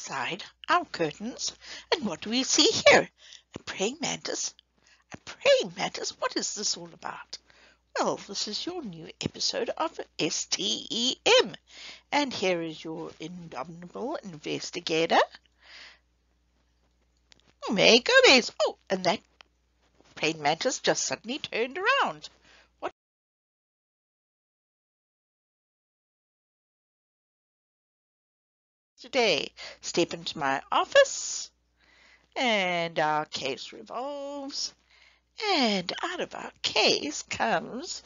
aside our curtains, and what do we see here? A praying mantis. A praying mantis? What is this all about? Well, this is your new episode of STEM, and here is your indomitable investigator, May Gomez. Oh, and that praying mantis just suddenly turned around. What? Today, step into my office, and our case revolves, and out of our case comes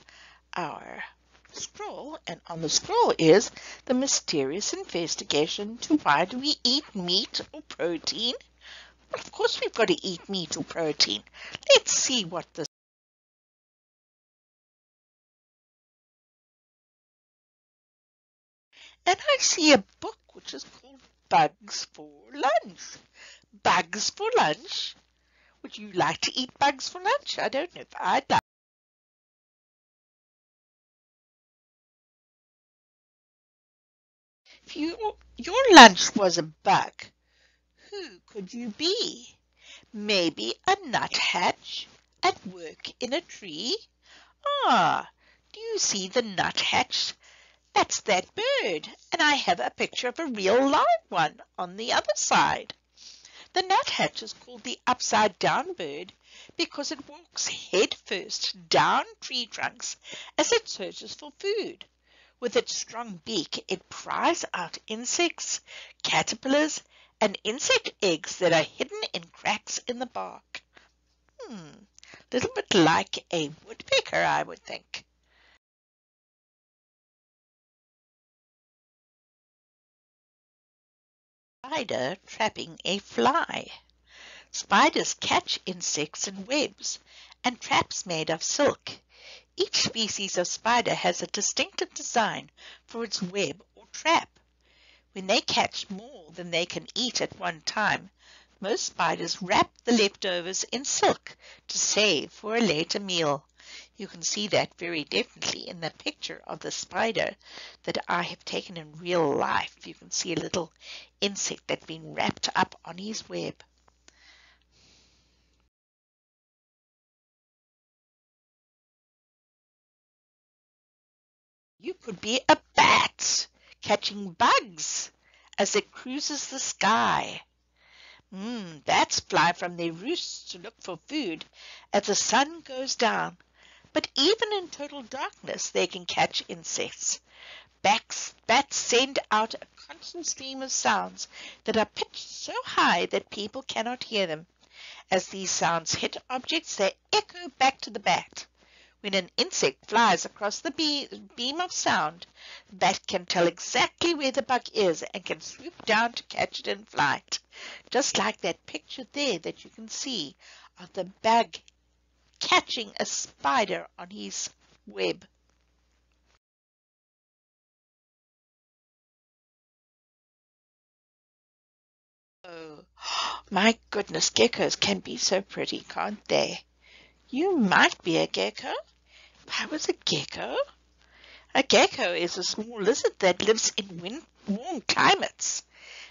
our scroll, and on the scroll is the mysterious investigation to why do we eat meat or protein? Well, of course we've got to eat meat or protein. Let's see what this. And I see a book which is called Bugs for Lunch. Bugs for lunch? Would you like to eat bugs for lunch? I don't know if I'd like. If your lunch was a bug, who could you be? Maybe a nuthatch at work in a tree? Ah, do you see the nuthatch? That's that bird, and I have a picture of a real live one on the other side. The nuthatch is called the upside-down bird because it walks head first down tree trunks as it searches for food. With its strong beak, it pries out insects, caterpillars, and insect eggs that are hidden in cracks in the bark. Little bit like a woodpecker, I would think. Spider trapping a fly. Spiders catch insects in webs and traps made of silk. Each species of spider has a distinctive design for its web or trap. When they catch more than they can eat at one time, most spiders wrap the leftovers in silk to save for a later meal. You can see that very definitely in the picture of the spider that I have taken in real life. You can see a little insect that's been wrapped up on his web. You could be a bat catching bugs as it cruises the sky. Bats fly from their roosts to look for food as the sun goes down. But even in total darkness, they can catch insects. Bats send out a constant stream of sounds that are pitched so high that people cannot hear them. As these sounds hit objects, they echo back to the bat. When an insect flies across the beam of sound, the bat can tell exactly where the bug is and can swoop down to catch it in flight. Just like that picture there that you can see of the bug catching a spider on his web. Oh, my goodness, geckos can be so pretty, can't they? You might be a gecko. If I was a gecko is a small lizard that lives in warm climates.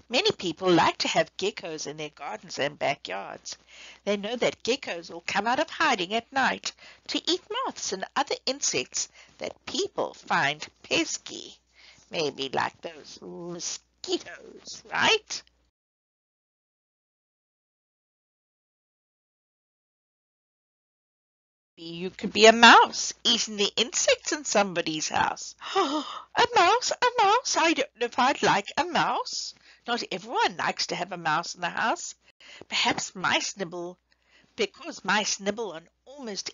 Many people like to have geckos in their gardens and backyards. They know that geckos will come out of hiding at night to eat moths and other insects that people find pesky. Maybe like those mosquitoes, right? You could be a mouse eating the insects in somebody's house. A mouse, a mouse. I don't know if I'd like a mouse. Not everyone likes to have a mouse in the house. Perhaps mice nibble, because mice nibble on almost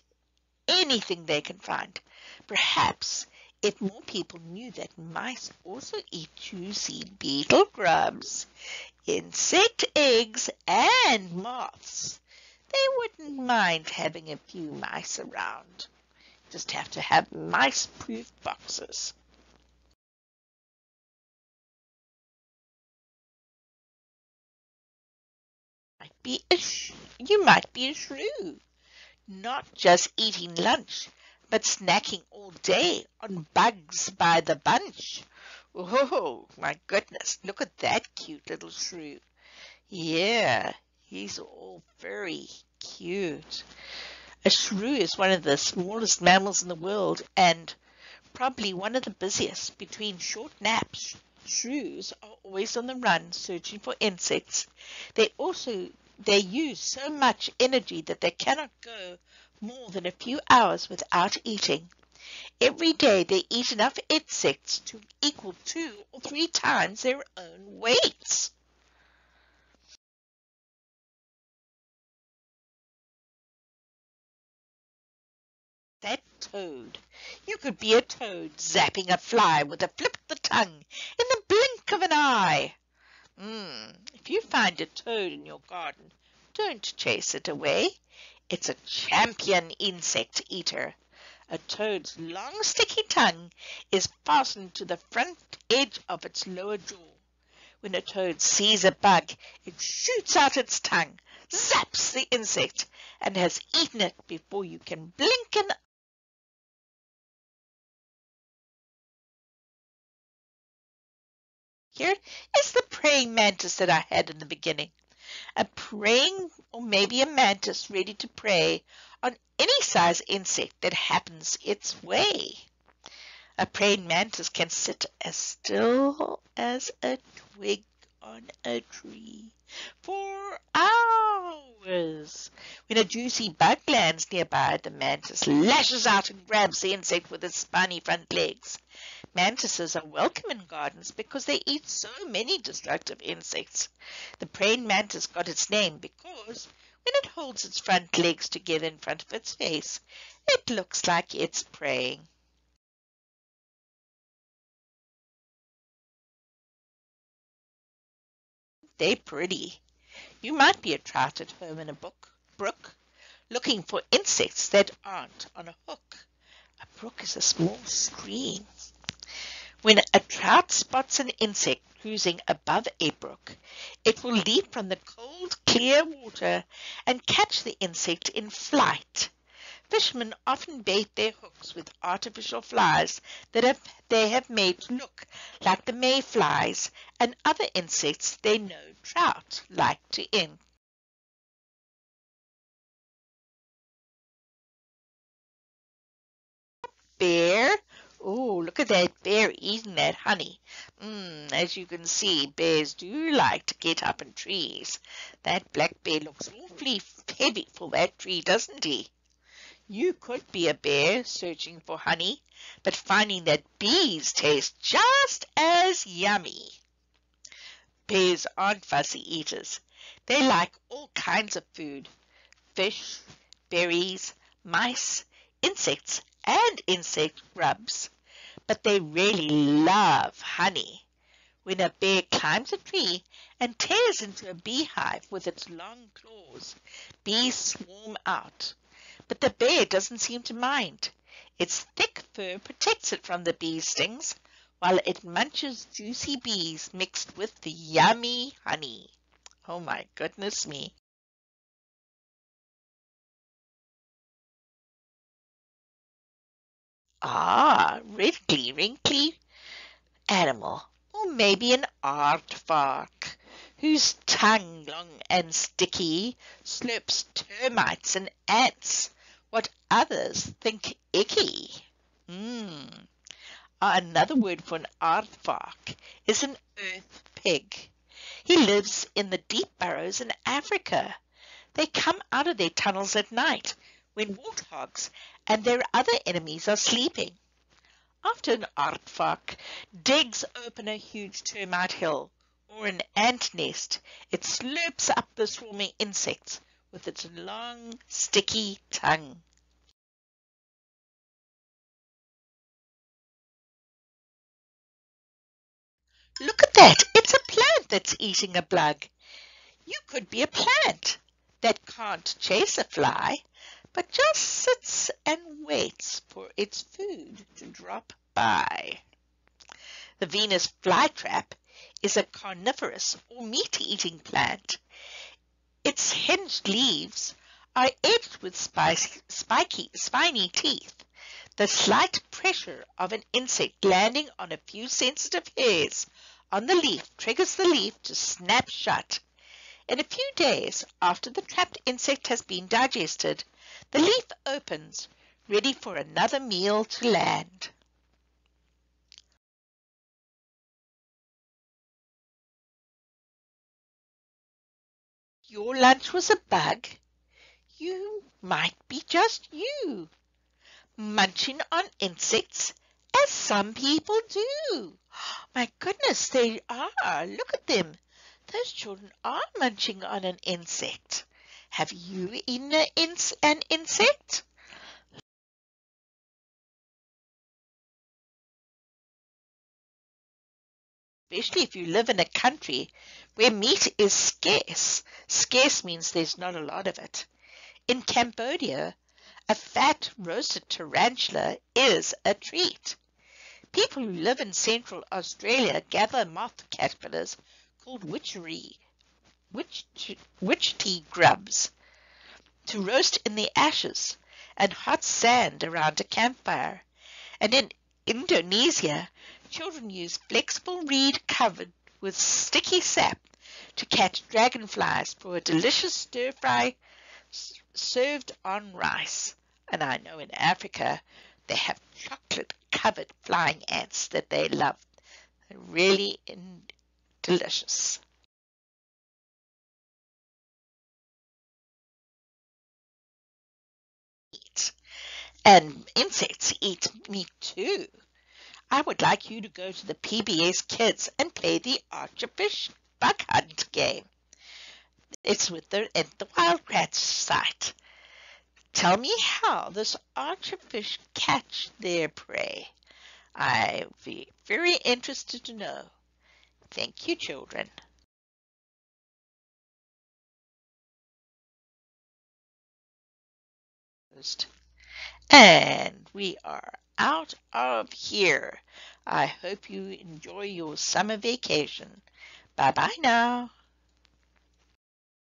anything they can find. Perhaps if more people knew that mice also eat juicy beetle grubs, insect eggs, and moths, they wouldn't mind having a few mice around. Just have to have mice-proof boxes. You might be a shrew, not just eating lunch, but snacking all day on bugs by the bunch. Oh, my goodness. Look at that cute little shrew. Yeah, he's all very cute. A shrew is one of the smallest mammals in the world and probably one of the busiest. Between short naps, shrews are always on the run searching for insects. They use so much energy that they cannot go more than a few hours without eating. Every day they eat enough insects to equal 2 or 3 times their own weights. That toad. You could be a toad zapping a fly with a flip of the tongue in the blink of an eye. If you find a toad in your garden, don't chase it away. It's a champion insect eater. A toad's long sticky tongue is fastened to the front edge of its lower jaw. When a toad sees a bug, it shoots out its tongue, zaps the insect, and has eaten it before you can blink an eye. Here is the praying mantis that I had in the beginning. A praying or maybe a mantis ready to prey on any size insect that happens its way. A praying mantis can sit as still as a twig on a tree for hours. When a juicy bug lands nearby, the mantis lashes out and grabs the insect with its spiny front legs. Mantises are welcome in gardens because they eat so many destructive insects. The praying mantis got its name because when it holds its front legs together in front of its face, it looks like it's praying. They're pretty. You might be a trout at home in a brook, looking for insects that aren't on a hook. A brook is a small stream. When a trout spots an insect cruising above a brook, it will leap from the cold, clear water and catch the insect in flight. Fishermen often bait their hooks with artificial flies they have made to look like the mayflies and other insects they know trout like to eat. Bear. Oh, look at that bear eating that honey. As you can see, bears do like to get up in trees. That black bear looks awfully heavy for that tree, doesn't he? You could be a bear searching for honey, but finding that bees taste just as yummy. Bears aren't fussy eaters. They like all kinds of food: fish, berries, mice, insects, and insect grubs. But they really love honey. When a bear climbs a tree and tears into a beehive with its long claws, bees swarm out. But the bear doesn't seem to mind. Its thick fur protects it from the bee stings, while it munches juicy bees mixed with the yummy honey. Oh my goodness me. Wrinkly animal, or maybe an aardvark, whose tongue, long and sticky, slurps termites and ants, what others think icky. Another word for an aardvark is an earth pig. He lives in the deep burrows in Africa. They come out of their tunnels at night when warthogs and their other enemies are sleeping. After an aardvark digs open a huge termite hill or an ant nest, it slurps up the swarming insects with its long, sticky tongue. Look at that! It's a plant that's eating a bug. You could be a plant that can't chase a fly, but just sits and waits for its food to drop by. The Venus flytrap is a carnivorous or meat-eating plant. Its hinged leaves are edged with spiny teeth. The slight pressure of an insect landing on a few sensitive hairs on the leaf triggers the leaf to snap shut. In a few days after the trapped insect has been digested, the leaf opens, ready for another meal to land. Your lunch was a bug? You might be just you, munching on insects, as some people do. My goodness, they are. Look at them. Those children are munching on an insect. Have you eaten an insect? Especially if you live in a country where meat is scarce. Scarce means there's not a lot of it. In Cambodia, a fat roasted tarantula is a treat. People who live in central Australia gather moth caterpillars called witchetty grubs to roast in the ashes and hot sand around a campfire. And in Indonesia, children use flexible reed covered with sticky sap to catch dragonflies for a delicious stir-fry served on rice. And I know in Africa they have chocolate-covered flying ants that they love. They're really delicious. And insects eat meat too. I would like you to go to the PBS Kids and play the Archerfish Bug Hunt game. It's at the Wildcats site. Tell me how this archerfish catch their prey. I'd be very interested to know. Thank you, children. And we are out of here. I hope you enjoy your summer vacation. Bye-bye now.